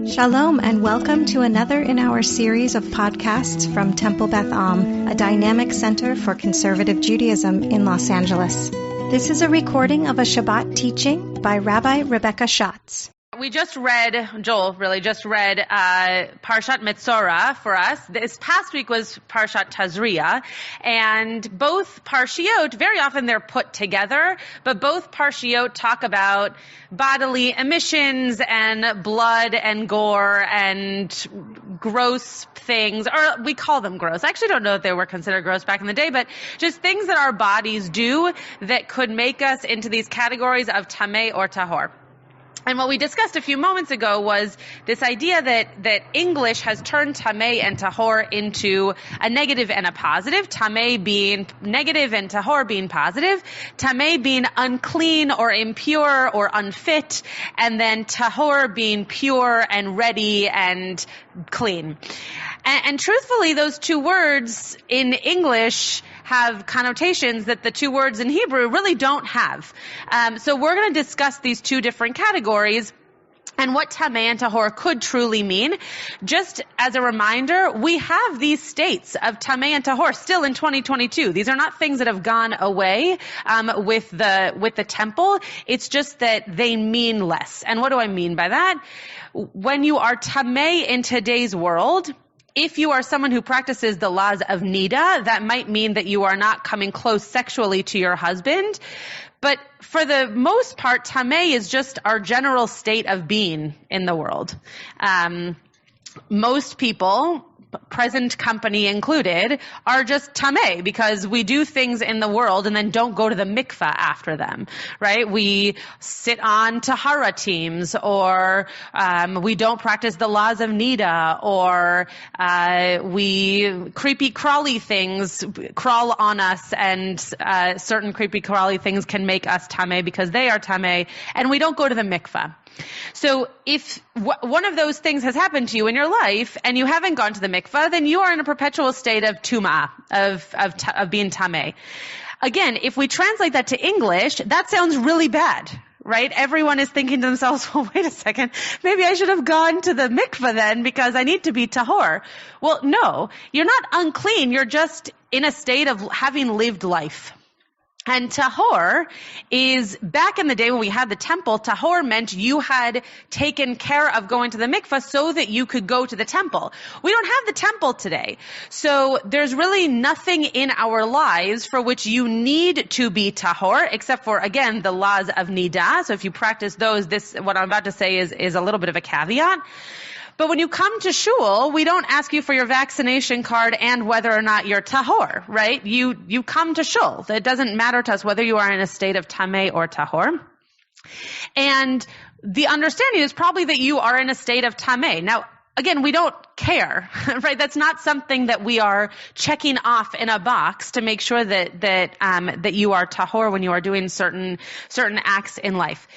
Shalom and welcome to another in our series of podcasts from Temple Beth Am, a dynamic center for conservative Judaism in Los Angeles. This is a recording of a Shabbat teaching by Rabbi Rebecca Schatz. We just read, Joel really just read Parshat Metzora for us. This past week was Parshat Tazria, and both Parshiot, very often they're put together, but both Parshiot talk about bodily emissions and blood and gore and gross things, or we call them gross. I actually don't know if they were considered gross back in the day, but just things that our bodies do that could make us into these categories of Tamei or Tahor. And what we discussed a few moments ago was this idea that English has turned Tamei and Tahor into a negative and a positive. Tamei being negative and Tahor being positive. Tamei being unclean or impure or unfit. And then Tahor being pure and ready and clean. And truthfully, those two words in English have connotations that the two words in Hebrew really don't have. So we're going to discuss these two different categories and what Tamei and Tahor could truly mean. Just as a reminder, we have these states of Tamei and Tahor still in 2022. These are not things that have gone away with the temple. It's just that they mean less. And what do I mean by that? When you are Tamei in today's world, if you are someone who practices the laws of Nida, that might mean that you are not coming close sexually to your husband. But for the most part, Tamei is just our general state of being in the world. Most people, present company included, are just Tamei because we do things in the world and then don't go to the mikvah after them, right? We sit on Tahara teams, or we don't practice the laws of Nida, or we creepy crawly things crawl on us, and certain creepy crawly things can make us Tamei because they are Tamei, and we don't go to the mikvah. So if one of those things has happened to you in your life and you haven't gone to the mikvah, then you are in a perpetual state of tumah, of being tamei. Again, if we translate that to English, that sounds really bad, right? Everyone is thinking to themselves, well, wait a second, maybe I should have gone to the mikvah then because I need to be tahor. Well, no, you're not unclean. You're just in a state of having lived life. And Tahor is, back in the day when we had the temple, Tahor meant you had taken care of going to the mikvah so that you could go to the temple. We don't have the temple today. So there's really nothing in our lives for which you need to be Tahor, except for, again, the laws of Nida. So if you practice those, what I'm about to say is a little bit of a caveat. But when you come to shul, we don't ask you for your vaccination card and whether or not you're tahor, right? You come to shul. It doesn't matter to us whether you are in a state of tamei or tahor. And the understanding is probably that you are in a state of tamei. Now, again, we don't care, right? That's not something that we are checking off in a box to make sure that you are tahor when you are doing certain acts in life.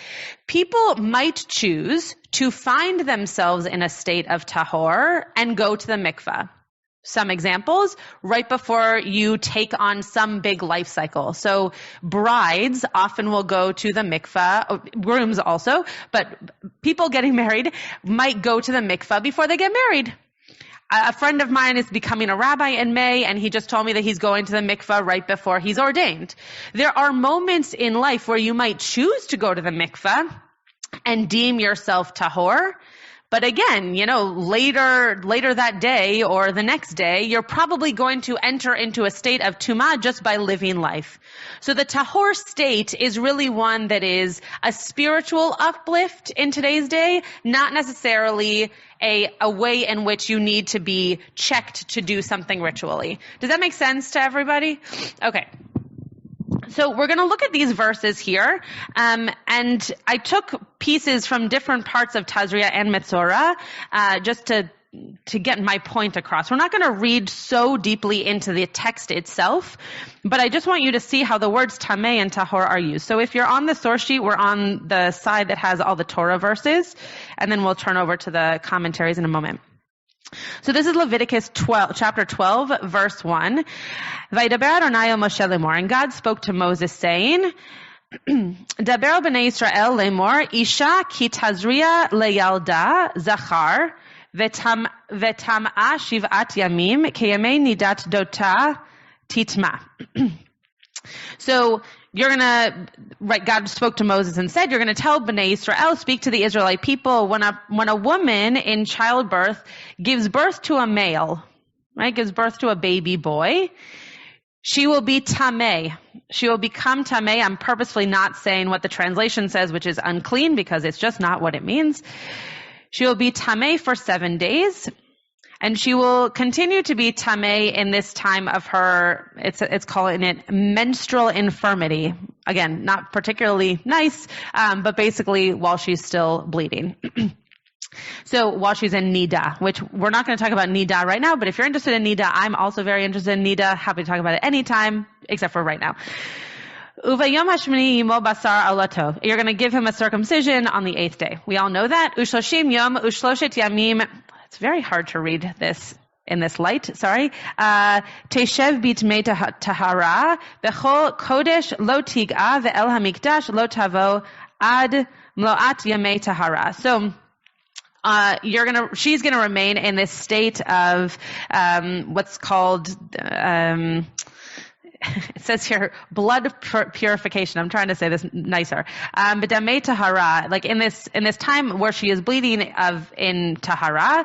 People might choose to find themselves in a state of tahor and go to the mikvah. Some examples, right before you take on some big life cycle. So brides often will go to the mikvah, grooms also, but people getting married might go to the mikvah before they get married. A friend of mine is becoming a rabbi in May, and he just told me that he's going to the mikvah right before he's ordained. There are moments in life where you might choose to go to the mikvah and deem yourself tahor. But again, later that day or the next day, you're probably going to enter into a state of tumah just by living life. So the tahor state is really one that is a spiritual uplift in today's day, not necessarily a way in which you need to be checked to do something ritually. Does that make sense to everybody? Okay. So we're going to look at these verses here, and I took pieces from different parts of Tazria and Metzora just to get my point across. We're not going to read so deeply into the text itself, but I just want you to see how the words Tamei and Tahor are used. So if you're on the source sheet, we're on the side that has all the Torah verses, and then we'll turn over to the commentaries in a moment. So this is Leviticus 12, chapter 12, verse 1. Vaydaber Adonai el Moshe lemor, and God spoke to Moses saying, Daber b'nei Yisrael lemor, Isha ki tazria leyalda zachar, vetam'a shiv'at yamim, keyamei nidat dota titma. So you're going to, right, God spoke to Moses and said, you're going to tell Bnei Yisrael, speak to the Israelite people, when a woman in childbirth gives birth to a male, right, gives birth to a baby boy, she will be Tamei. She will become Tamei. I'm purposefully not saying what the translation says, which is unclean, because it's just not what it means. She will be Tamei for 7 days. And she will continue to be Tamei in this time of her, it's calling it menstrual infirmity. Again, not particularly nice, but basically while she's still bleeding. So while she's in Nida, which we're not going to talk about Nida right now, but if you're interested in Nida, I'm also very interested in Nida. Happy to talk about it anytime, except for right now. Uvayom hashmini yimo basar alato. You're going to give him a circumcision on the 8th day. We all know that. Ushloshim yom ushloshet yamim. It's very hard to read this in this light. Sorry. Teshev bitmei tahara bechol kodesh lo tig'a ve'el hamikdash lo tavo ad mloat yamei tahara. So she's gonna remain in this state of what's called it says here blood purification. I'm trying to say this nicer. But damei tahara, like in this time where she is bleeding in tahara,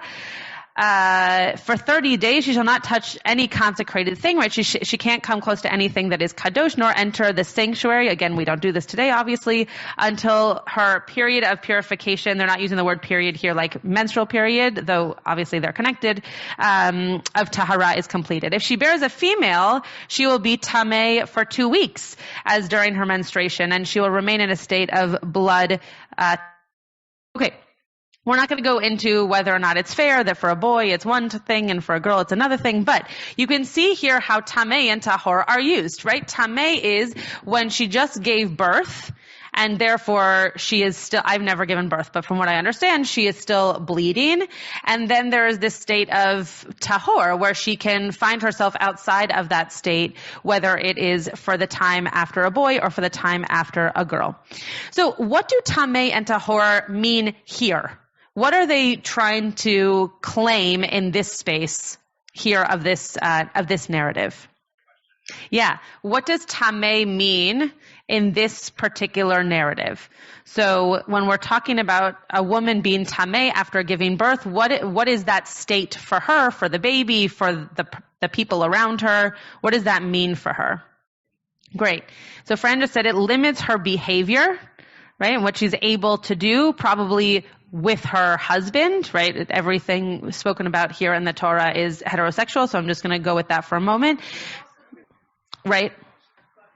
for 30 days she shall not touch any consecrated thing, right? She can't come close to anything that is kadosh, nor enter the sanctuary. Again, we don't do this today, obviously, until her period of purification. They're not using the word period here like menstrual period, though obviously they're connected, of tahara is completed. If she bears a female, she will be tamei for 2 weeks, as during her menstruation, and she will remain in a state of blood. Okay. We're not going to go into whether or not it's fair that for a boy it's one thing and for a girl it's another thing, but you can see here how Tamei and Tahor are used, right? Tamei is when she just gave birth, and therefore she is still, I've never given birth, but from what I understand, she is still bleeding. And then there is this state of Tahor where she can find herself outside of that state, whether it is for the time after a boy or for the time after a girl. So what do Tamei and Tahor mean here? What are they trying to claim in this space here of this narrative? Yeah. What does Tamei mean in this particular narrative? So when we're talking about a woman being Tamei after giving birth, what is that state for her, for the baby, for the people around her? What does that mean for her? Great. So Fran just said it limits her behavior, right? And what she's able to do, probably with her husband, right? Everything spoken about here in the Torah is heterosexual, so I'm just going to go with that for a moment. Right?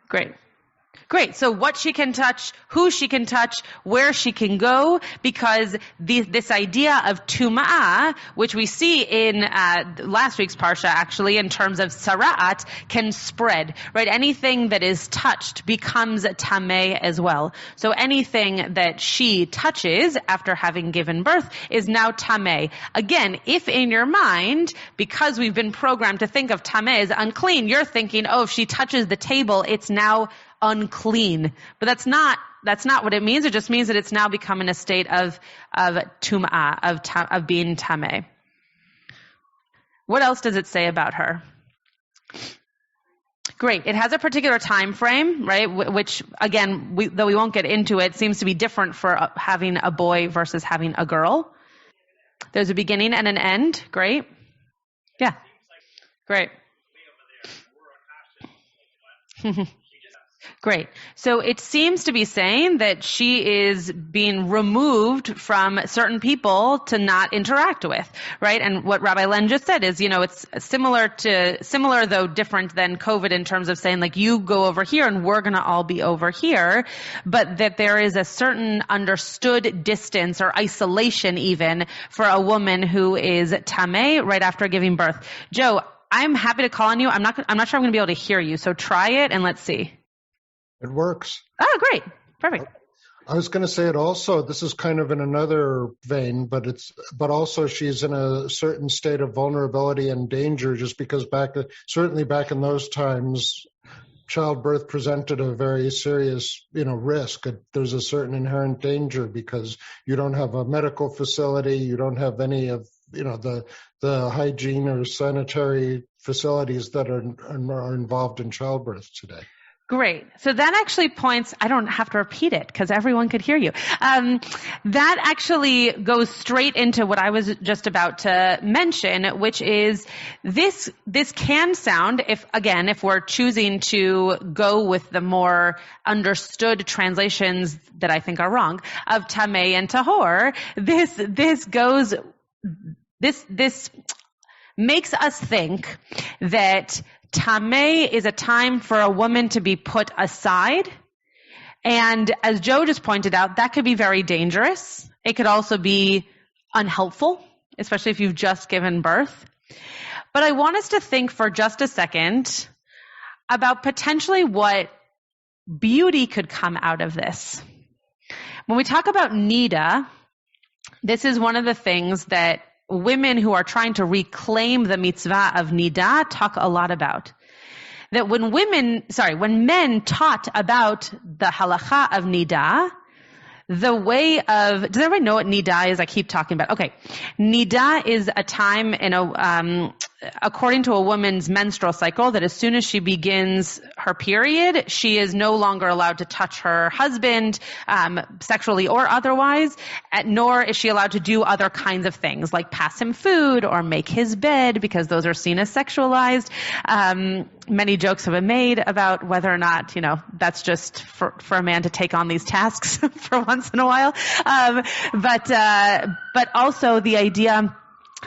Great. So what she can touch, who she can touch, where she can go, because this idea of tuma'ah, which we see in last week's parsha, actually, in terms of sara'at, can spread, right? Anything that is touched becomes tamei as well. So anything that she touches after having given birth is now tamei. Again, if in your mind, because we've been programmed to think of tamei as unclean, you're thinking, oh, if she touches the table, it's now unclean. But that's not what it means. It just means that it's now become in a state of tum'ah, of being tamei. What else does it say about her? Great. It has a particular time frame, right? Which, again, though we won't get into it, seems to be different for having a boy versus having a girl. There's a beginning and an end. Great. Yeah. Great. Great. So it seems to be saying that she is being removed from certain people to not interact with, right? And what Rabbi Len just said is, it's similar though different than COVID in terms of saying like, you go over here and we're going to all be over here, but that there is a certain understood distance or isolation even for a woman who is tamei right after giving birth. Joe, I'm happy to call on you. I'm not sure I'm going to be able to hear you. So try it and let's see. It works. Oh, great. Perfect. I was going to say it also, this is kind of in another vein, but also she's in a certain state of vulnerability and danger just because certainly back in those times, childbirth presented a very serious, risk. There's a certain inherent danger because you don't have a medical facility, you don't have any of, the hygiene or sanitary facilities that are involved in childbirth today. Great. So that actually points, I don't have to repeat it because everyone could hear you. That actually goes straight into what I was just about to mention, which is this can sound, if we're choosing to go with the more understood translations that I think are wrong of Tamei and Tahor, this makes us think that Tamei is a time for a woman to be put aside. And as Joe just pointed out, that could be very dangerous. It could also be unhelpful, especially if you've just given birth. But I want us to think for just a second about potentially what beauty could come out of this. When we talk about nida, this is one of the things that women who are trying to reclaim the mitzvah of nida talk a lot about. That when men taught about the halacha of nida, the way of, does everybody know what nida is? I keep talking about. Okay. Nida is a time according to a woman's menstrual cycle, that as soon as she begins her period, she is no longer allowed to touch her husband, sexually or otherwise, nor is she allowed to do other kinds of things like pass him food or make his bed, because those are seen as sexualized. Many jokes have been made about whether or not, that's just for a man to take on these tasks for once in a while. But also the idea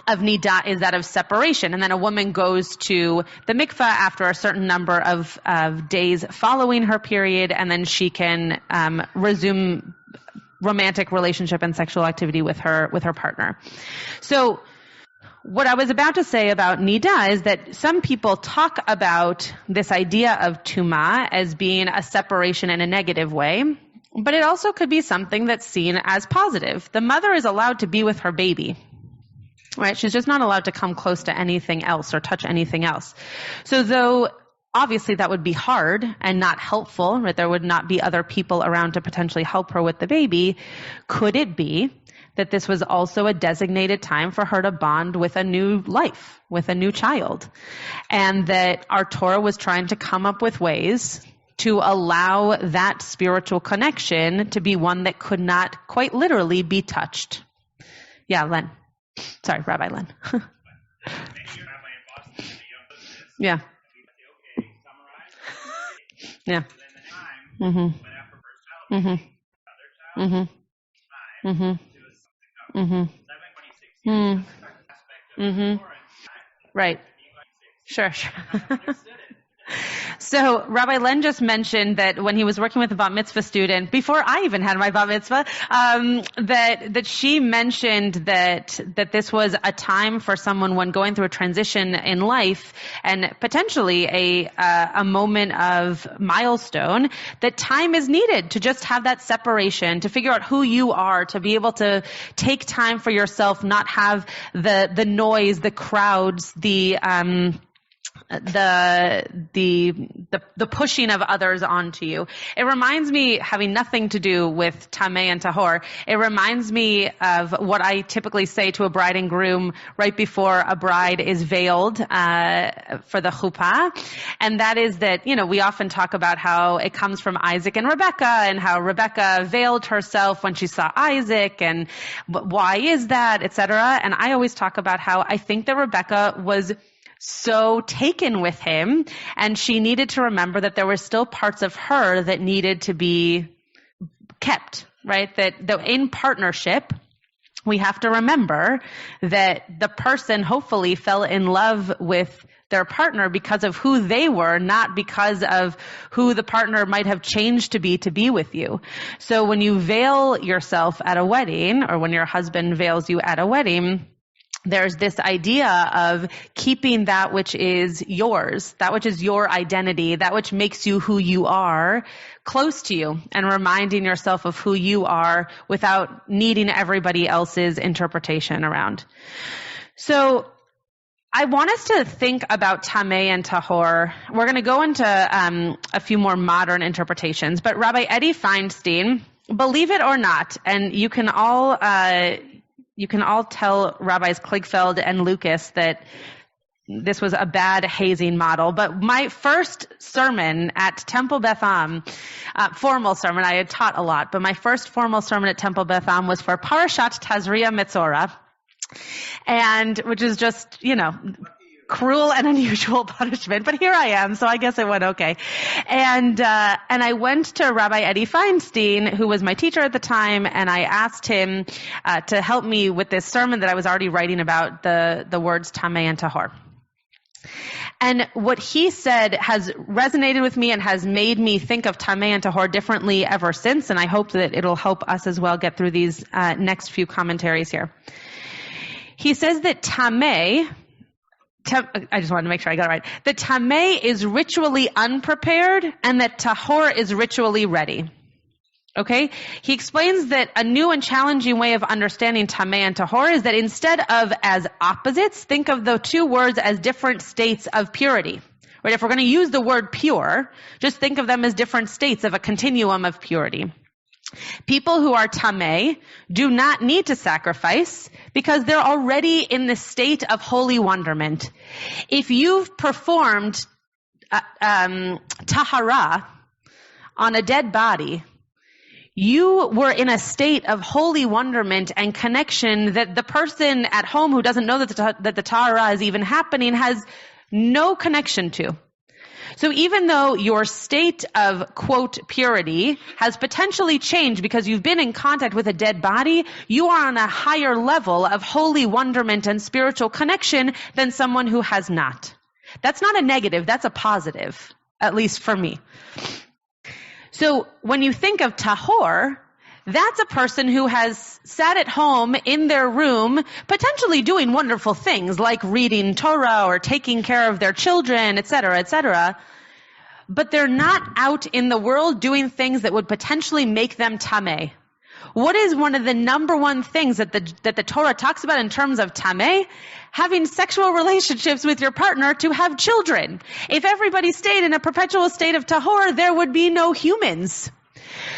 of nida is that of separation. And then a woman goes to the mikveh after a certain number of days following her period, and then she can resume romantic relationship and sexual activity with her partner. So what I was about to say about nida is that some people talk about this idea of tuma as being a separation in a negative way, but it also could be something that's seen as positive. The mother is allowed to be with her baby. Right? She's just not allowed to come close to anything else or touch anything else. So though obviously that would be hard and not helpful, right? There would not be other people around to potentially help her with the baby. Could it be that this was also a designated time for her to bond with a new life, with a new child? And that our Torah was trying to come up with ways to allow that spiritual connection to be one that could not quite literally be touched. Yeah, Len. Sorry, Rabbi Len. Yeah. Yeah. Mm-hmm. Mm-hmm. Mm-hmm. Mm-hmm. Mm-hmm. Mm-hmm. Right. Sure. So Rabbi Len just mentioned that when he was working with a bat mitzvah student, before I even had my bat mitzvah, that she mentioned that this was a time for someone when going through a transition in life and potentially a moment of milestone, that time is needed to just have that separation, to figure out who you are, to be able to take time for yourself, not have the noise, the crowds, the pushing of others onto you. It reminds me, having nothing to do with Tamei and Tahor, it reminds me of what I typically say to a bride and groom right before a bride is veiled for the chuppah. And that is that, we often talk about how it comes from Isaac and Rebecca, and how Rebecca veiled herself when she saw Isaac, and why is that, etc. And I always talk about how I think that Rebecca was so taken with him, and she needed to remember that there were still parts of her that needed to be kept, right? That in partnership, we have to remember that the person hopefully fell in love with their partner because of who they were, not because of who the partner might have changed to be with you. So when you veil yourself at a wedding, or when your husband veils you at a wedding, there's this idea of keeping that which is yours, that which is your identity, that which makes you who you are, close to you, and reminding yourself of who you are without needing everybody else's interpretation around. So I want us to think about Tamei and Tahor. We're going to go into a few more modern interpretations, but Rabbi Eddie Feinstein, believe it or not, and you can all tell Rabbis Kligfeld and Lucas that this was a bad hazing model, but my first sermon at Temple Beth Am, formal sermon, I had taught a lot, but my first formal sermon at Temple Beth Am was for Parashat Tazria Metzora, and which is just, cruel and unusual punishment, but here I am, so I guess it went okay. And I went to Rabbi Eddie Feinstein, who was my teacher at the time, and I asked him to help me with this sermon that I was already writing about the words Tamei and Tahor. And what he said has resonated with me and has made me think of Tamei and Tahor differently ever since, and I hope that it'll help us as well get through these next few commentaries here. He says that Tamei, I just wanted to make sure I got it right, that Tamei is ritually unprepared and that Tahor is ritually ready. Okay? He explains that a new and challenging way of understanding Tamei and Tahor is that instead of as opposites, think of the two words as different states of purity. Right? If we're going to use the word pure, just think of them as different states of a continuum of purity. People who are Tamei do not need to sacrifice because they're already in the state of holy wonderment. If you've performed tahara on a dead body, you were in a state of holy wonderment and connection that the person at home who doesn't know that the tahara is even happening has no connection to. So even though your state of, quote, purity has potentially changed because you've been in contact with a dead body, you are on a higher level of holy wonderment and spiritual connection than someone who has not. That's not a negative, that's a positive, at least for me. So when you think of Tahor, that's a person who has sat at home in their room, potentially doing wonderful things like reading Torah or taking care of their children, etc., but they're not out in the world doing things that would potentially make them Tamei. What is one of the number one things that the Torah talks about in terms of Tamei? Having sexual relationships with your partner to have children. If everybody stayed in a perpetual state of Tahor, there would be no humans.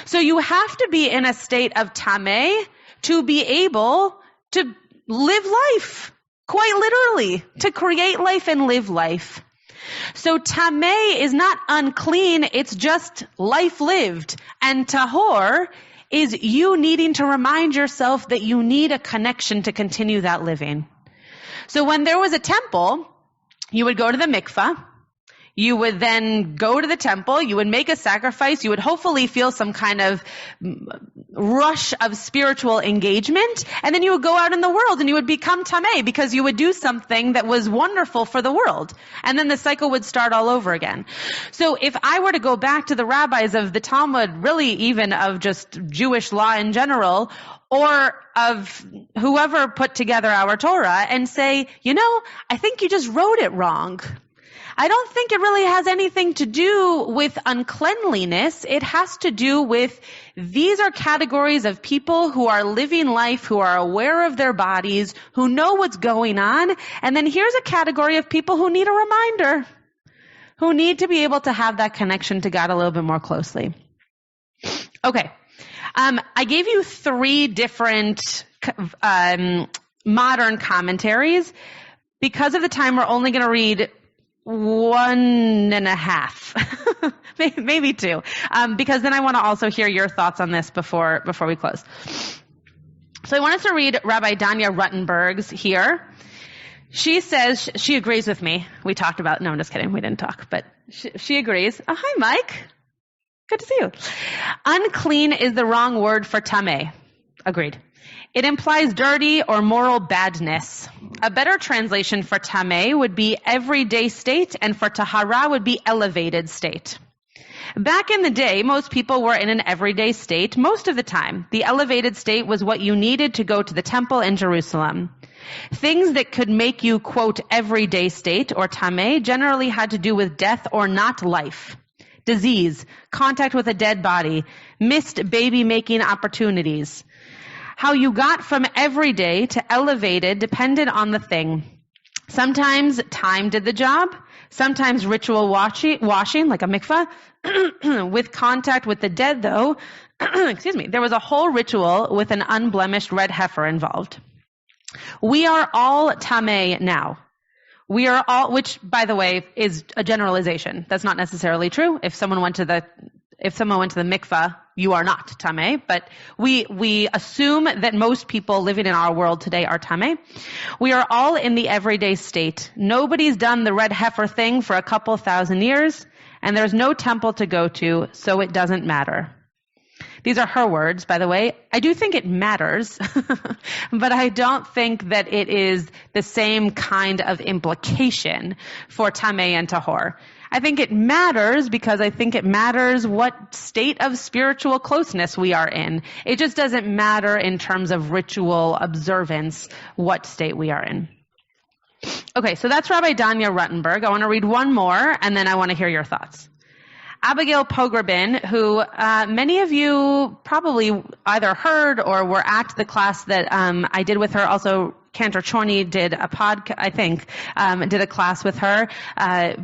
So you have to be in a state of Tamei to be able to live life, quite literally, to create life and live life. So Tamei is not unclean, it's just life lived. And Tahor is you needing to remind yourself that you need a connection to continue that living. So when there was a temple, you would go to the mikvah, you would then go to the temple, you would make a sacrifice, you would hopefully feel some kind of rush of spiritual engagement, and then you would go out in the world and you would become Tamei because you would do something that was wonderful for the world. And then the cycle would start all over again. So if I were to go back to the rabbis of the Talmud, really even of just Jewish law in general, or of whoever put together our Torah and say, I think you just wrote it wrong. I don't think it really has anything to do with uncleanliness. It has to do with these are categories of people who are living life, who are aware of their bodies, who know what's going on. And then here's a category of people who need a reminder, who need to be able to have that connection to God a little bit more closely. Okay. I gave you 3 different modern commentaries. Because of the time, we're only going to read 1.5, maybe 2, because then I want to also hear your thoughts on this before we close. So I wanted to read Rabbi Danya Ruttenberg's here. She says, she agrees with me. We talked about, no, I'm just kidding. We didn't talk, but she agrees. Oh, hi, Mike. Good to see you. Unclean is the wrong word for tamei. Agreed. It implies dirty or moral badness. A better translation for tamei would be everyday state, and for tahara would be elevated state. Back in the day, most people were in an everyday state most of the time. The elevated state was what you needed to go to the temple in Jerusalem. Things that could make you, quote, everyday state or tamei generally had to do with death or not life. Disease, contact with a dead body, missed baby-making opportunities. How you got from everyday to elevated depended on the thing. Sometimes time did the job. Sometimes ritual washing, like a mikvah. With contact with the dead, though, there was a whole ritual with an unblemished red heifer involved. We are all tamei now. We are all, which, by the way, is a generalization. That's not necessarily true. If someone went to the mikvah, you are not tamei, but we assume that most people living in our world today are tamei. We are all in the everyday state. Nobody's done the red heifer thing for a couple thousand years, and there's no temple to go to, so it doesn't matter. These are her words, by the way. I do think it matters, but I don't think that it is the same kind of implication for Tamei and Tahor. I think it matters because I think it matters what state of spiritual closeness we are in. It just doesn't matter in terms of ritual observance what state we are in. Okay, so that's Rabbi Danya Ruttenberg. I want to read one more, and then I want to hear your thoughts. Abigail Pograbin, who many of you probably either heard or were at the class that I did with her. Also, Cantor Chorney did a did a class with her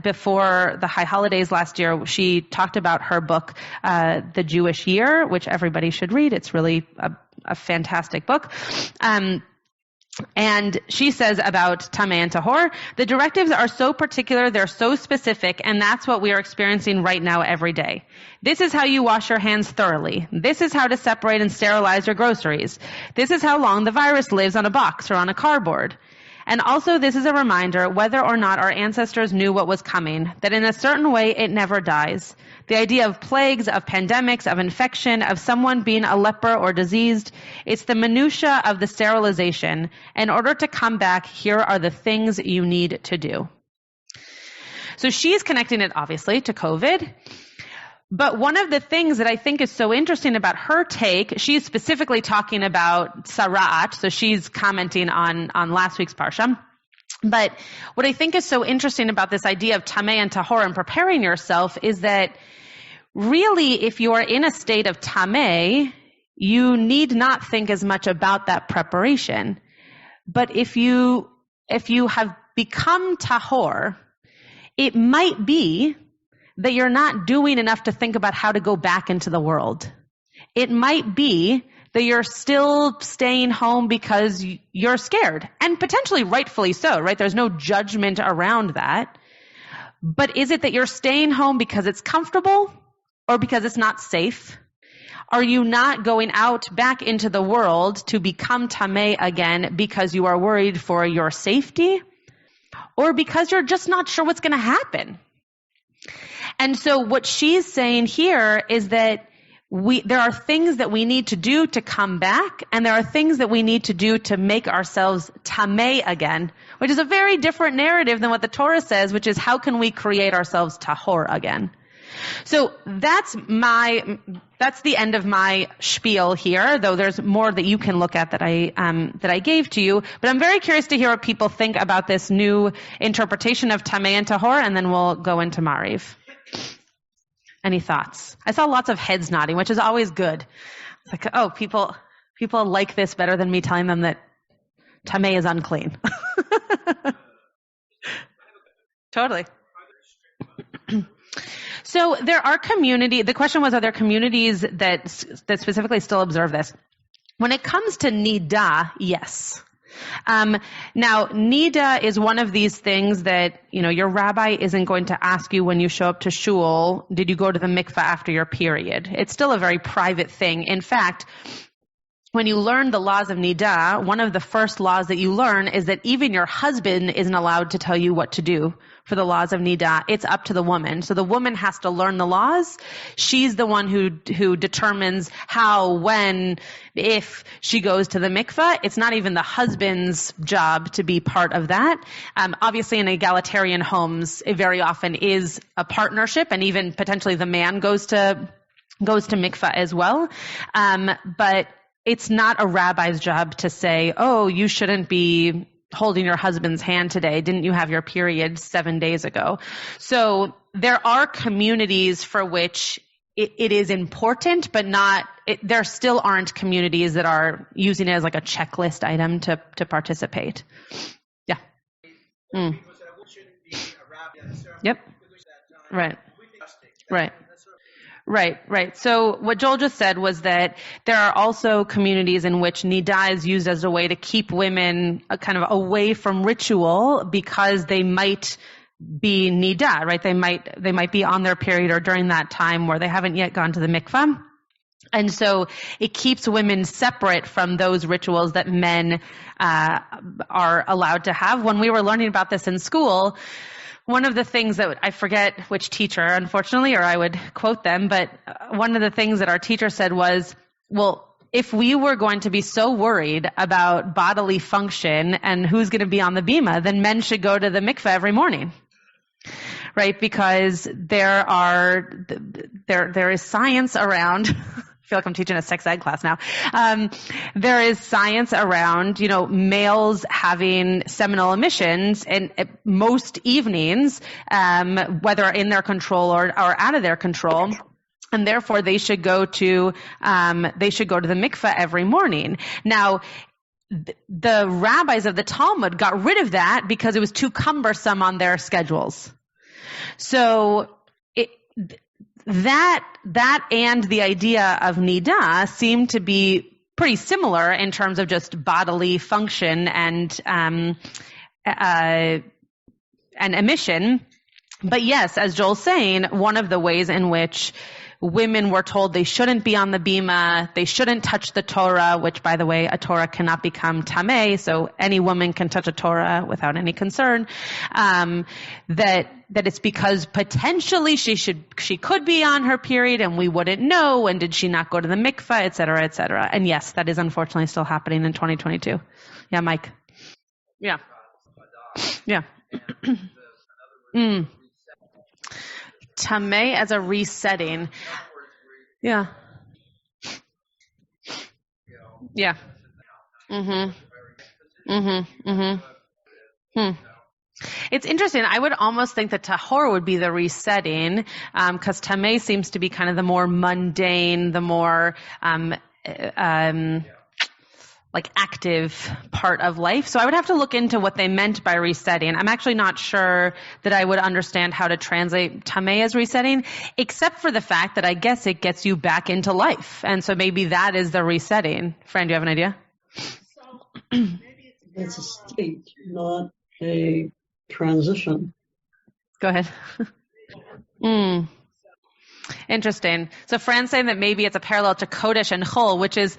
before the high holidays last year. She talked about her book, The Jewish Year, which everybody should read. It's really a fantastic book. And she says about Tamei and Tahor, the directives are so particular, they're so specific, and that's what we are experiencing right now every day. This is how you wash your hands thoroughly. This is how to separate and sterilize your groceries. This is how long the virus lives on a box or on a cardboard. And also, this is a reminder, whether or not our ancestors knew what was coming, that in a certain way it never dies. The idea of plagues, of pandemics, of infection, of someone being a leper or diseased, it's the minutia of the sterilization. In order to come back, here are the things you need to do. So she's connecting it, obviously, to COVID. But one of the things that I think is so interesting about her take, she's specifically talking about Sara'at, so she's commenting on last week's Parsha. But what I think is so interesting about this idea of Tamei and Tahor and preparing yourself is that really, if you are in a state of Tamei, you need not think as much about that preparation. But if you have become Tahor, it might be that you're not doing enough to think about how to go back into the world. It might be that you're still staying home because you're scared, and potentially rightfully so, right? There's no judgment around that. But is it that you're staying home because it's comfortable or because it's not safe? Are you not going out back into the world to become Tamei again because you are worried for your safety, or because you're just not sure what's going to happen? And so what she's saying here is that there are things that we need to do to come back, and there are things that we need to do to make ourselves Tamei again, which is a very different narrative than what the Torah says, which is how can we create ourselves Tahor again? So that's the end of my spiel here, though there's more that you can look at that I gave to you. But I'm very curious to hear what people think about this new interpretation of Tamei and Tahor, and then we'll go into Mariv. Any thoughts? I saw lots of heads nodding, which is always good. It's like, oh, people like this better than me telling them that Tamei is unclean. Totally. So there are the question was, are there communities that specifically still observe this? When it comes to Nida, yes. Now, Nida is one of these things that, your rabbi isn't going to ask you when you show up to shul, did you go to the mikvah after your period? It's still a very private thing. In fact, when you learn the laws of Nida, one of the first laws that you learn is that even your husband isn't allowed to tell you what to do for the laws of Nida. It's up to the woman. So the woman has to learn the laws. She's the one who determines how, when, if she goes to the mikvah. It's not even the husband's job to be part of that. Obviously in egalitarian homes, it very often is a partnership, and even potentially the man goes to mikvah as well. But it's not a rabbi's job to say, oh, you shouldn't be holding your husband's hand today. Didn't you have your period 7 days ago? So there are communities for which it is important, but there still aren't communities that are using it as like a checklist item to participate. Yeah. Mm. Yep. Right. Right. Right. So what Joel just said was that there are also communities in which nida is used as a way to keep women kind of away from ritual because they might be nida, right? They might be on their period or during that time where they haven't yet gone to the mikvah. And so it keeps women separate from those rituals that men are allowed to have. When we were learning about this in school, one of the things that I forget which teacher, unfortunately, or I would quote them, but one of the things that our teacher said was, well, if we were going to be so worried about bodily function and who's going to be on the bima, then men should go to the mikveh every morning. Right? Because there is science around I feel like I'm teaching a sex ed class now. There is science around, males having seminal emissions and most evenings, whether in their control or out of their control. And therefore they should go to the mikveh every morning. Now, the rabbis of the Talmud got rid of that because it was too cumbersome on their schedules. So that and the idea of nida seem to be pretty similar in terms of just bodily function and emission. But yes, as Joel's saying, one of the ways in which women were told they shouldn't be on the bima, they shouldn't touch the Torah, which, by the way, a Torah cannot become Tamei, so any woman can touch a Torah without any concern, that it's because potentially she could be on her period and we wouldn't know, and did she not go to the mikvah, et cetera, et cetera. And yes, that is unfortunately still happening in 2022. Yeah, Mike. Yeah. Tamei as a resetting. Yeah. It's interesting. I would almost think that Tahor would be the resetting, because Tamei seems to be kind of the more mundane, the more like active part of life. So I would have to look into what they meant by resetting. I'm actually not sure that I would understand how to translate Tamei as resetting, except for the fact that I guess it gets you back into life. And so maybe that is the resetting. Fran, do you have an idea? Maybe it's a state, not a transition. Go ahead. Interesting. So Fran's saying that maybe it's a parallel to Kodesh and Chol, which is,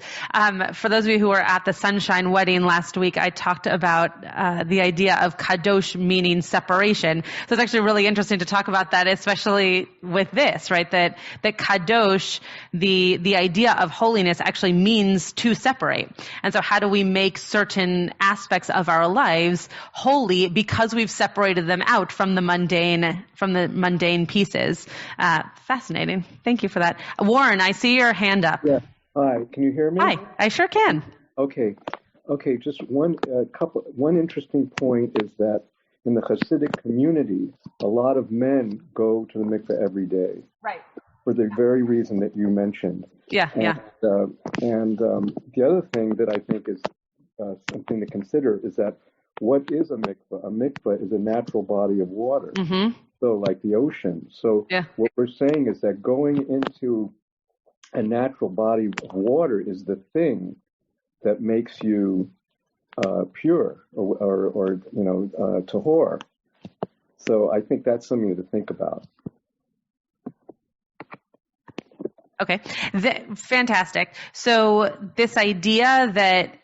for those of you who were at the Sunshine Wedding last week, I talked about the idea of Kadosh meaning separation. So it's actually really interesting to talk about that, especially with this, right? That Kadosh, the idea of holiness actually means to separate. And so how do we make certain aspects of our lives holy because we've separated them out from the mundane pieces? Fascinating. Thank you for that. Warren, I see your hand up. Yeah. Hi. Can you hear me? Hi. I sure can. Okay. Just one interesting point is that in the Hasidic community, a lot of men go to the mikveh every day. Right. For the very reason that you mentioned. Yeah. And the other thing that I think is something to consider is that what is a mikveh? A mikveh is a natural body of water. Mm-hmm. So like the ocean. So What we're saying is that going into a natural body of water is the thing that makes you pure or tahor. So I think that's something to think about. Okay, fantastic. So this idea that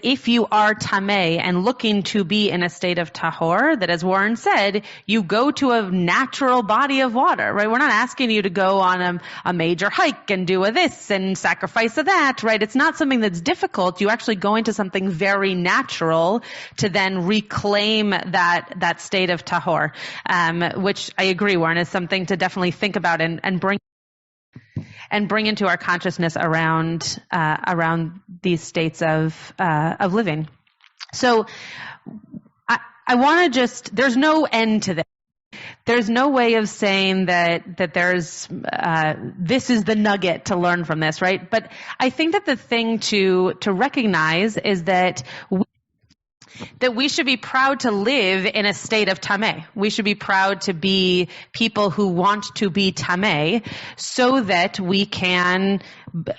if you are Tamei and looking to be in a state of Tahor, that as Warren said, you go to a natural body of water, right? We're not asking you to go on a major hike and do a this and sacrifice a that, right? It's not something that's difficult. You actually go into something very natural to then reclaim that state of Tahor, which I agree, Warren, is something to definitely think about and bring into our consciousness around these states of living. So I want to there's no end to this. There's no way of saying that there's this is the nugget to learn from this, right? But I think that the thing to recognize is that that we should be proud to live in a state of Tamei. We should be proud to be people who want to be Tamei so that we can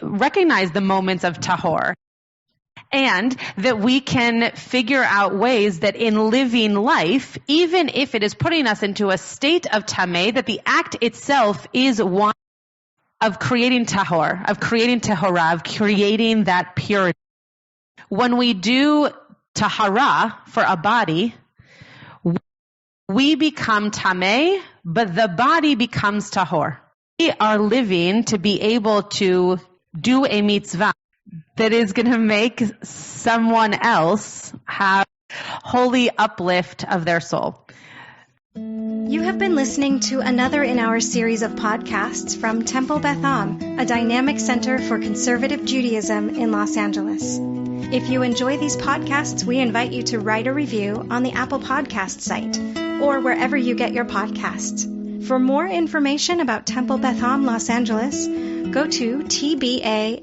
recognize the moments of Tahor. And that we can figure out ways that in living life, even if it is putting us into a state of Tamei, that the act itself is one of creating Tahor, of creating Tahora, of creating that purity. When we do Tahara for a body, we become Tamei, but the body becomes Tahor. We are living to be able to do a mitzvah that is going to make someone else have holy uplift of their soul. You have been listening to another in our series of podcasts from Temple Beth Am, a dynamic center for conservative Judaism in Los Angeles. If you enjoy these podcasts, we invite you to write a review on the Apple Podcast site or wherever you get your podcasts. For more information about Temple Beth Am Los Angeles, go to tbala.org.